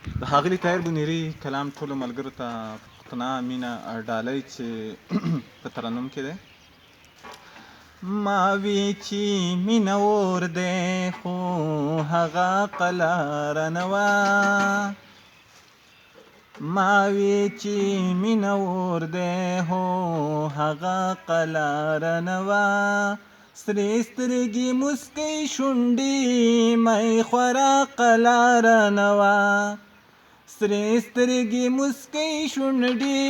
د ښاغلي طاهر بونیري کلام ټولو ملګرو ته پښتنه مینه ډالۍ چې په ترنم کې دی. ما وی چې مینه اور دی خو هغه قلاره نه وه، ما وی چې مینه اور دی خو هغه قلاره نه وه، سرې سترګې مسکۍ شونډې می خورا قلاره نه وه، سرې سترګې مسکۍ شونډې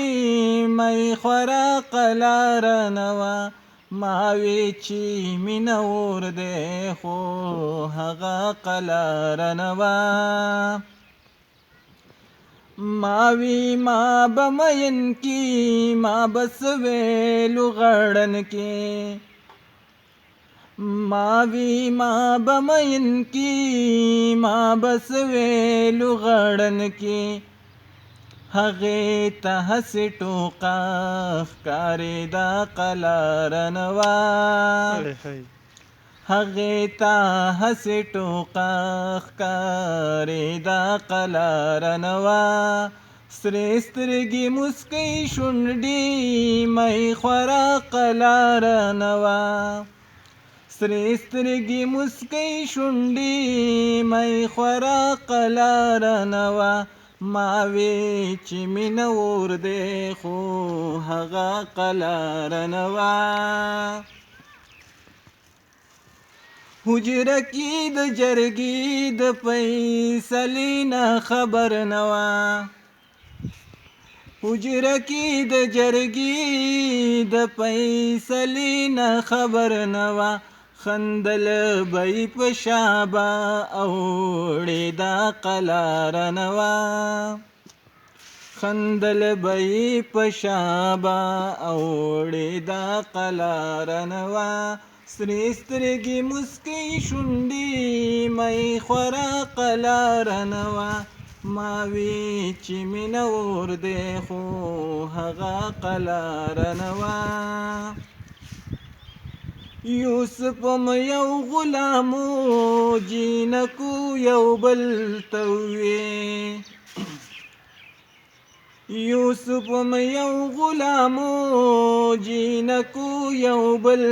می خورا قلاره نه وه، ما وی چې مینه اور دی خو هغه قلاره نه وه، ما وی ما به مین کې ما به څه ویلو غړن کې، ما وی ما به مین کې ما به څه ویلو غړن کې، هغې ته هسې ټوقه ښکارېده قلاره نه وه، هغې ته هسې ټوقه ښکارېده قلاره نه وه، سرې سترګې مسکۍ شونډې می خورا قلاره نه وه، سرې سترګې مسکۍ شونډې می خورا قلاره نه وه، ما وی چې مینه اور دی خو هغه قلاره نه وه، حجره کې د جرګې د فیصلې نه خبر نه وه، حجره کې د جرګې د فیصلې نه خبر نه وه، خندل به یې په شابه اوړېده قلاره نه وه، خندل به یې په شابه اوړېده قلاره نه وه، سرې سترګې مسکۍ شونډې می خورا قلاره نه وه، ما وی چې مینه اور دی خو هغه قلاره نه وه، یوسفم یو غلامو جینکو یو بل ته ووی، یوسفم یو غلامو جینکو یو بل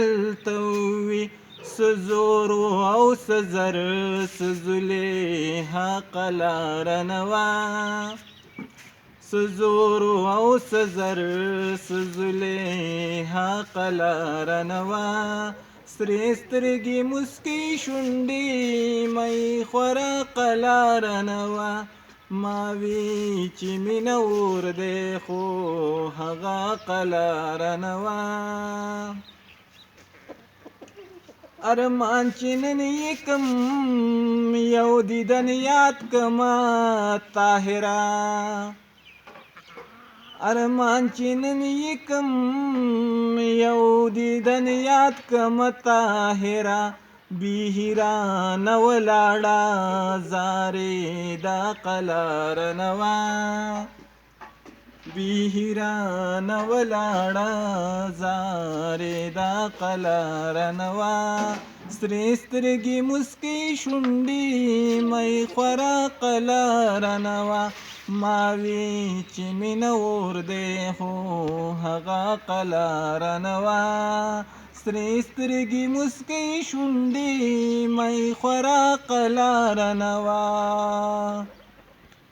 ته ووی، څه زور او څه زر څه زلیخا قلاره نه وه، څه زور او څه زر څه زلیخا قلاره نه وه، سرې سترګې مسکۍ شونډې می خورا قلاره نه وه، ما وی چې مینه اور دی خو هغه قلاره نه وه، ارمان چې نن یې کم یو دیدن یاد کما طاهره، ارمان چې نن یې کم یو دیدن یاد کما طاهره، بیهرانه ولاړه زارېده قلاره نه وه، بیهرانه ولاړه زارېده قلاره نه وه، سرې سترګې مسکۍ شونډې می خورا قلاره نه وه، ما وی چې مینه اور دی خو هغه قلاره نه وه، سرې سترګې مسکۍ شونډې می خورا قلاره نه وه.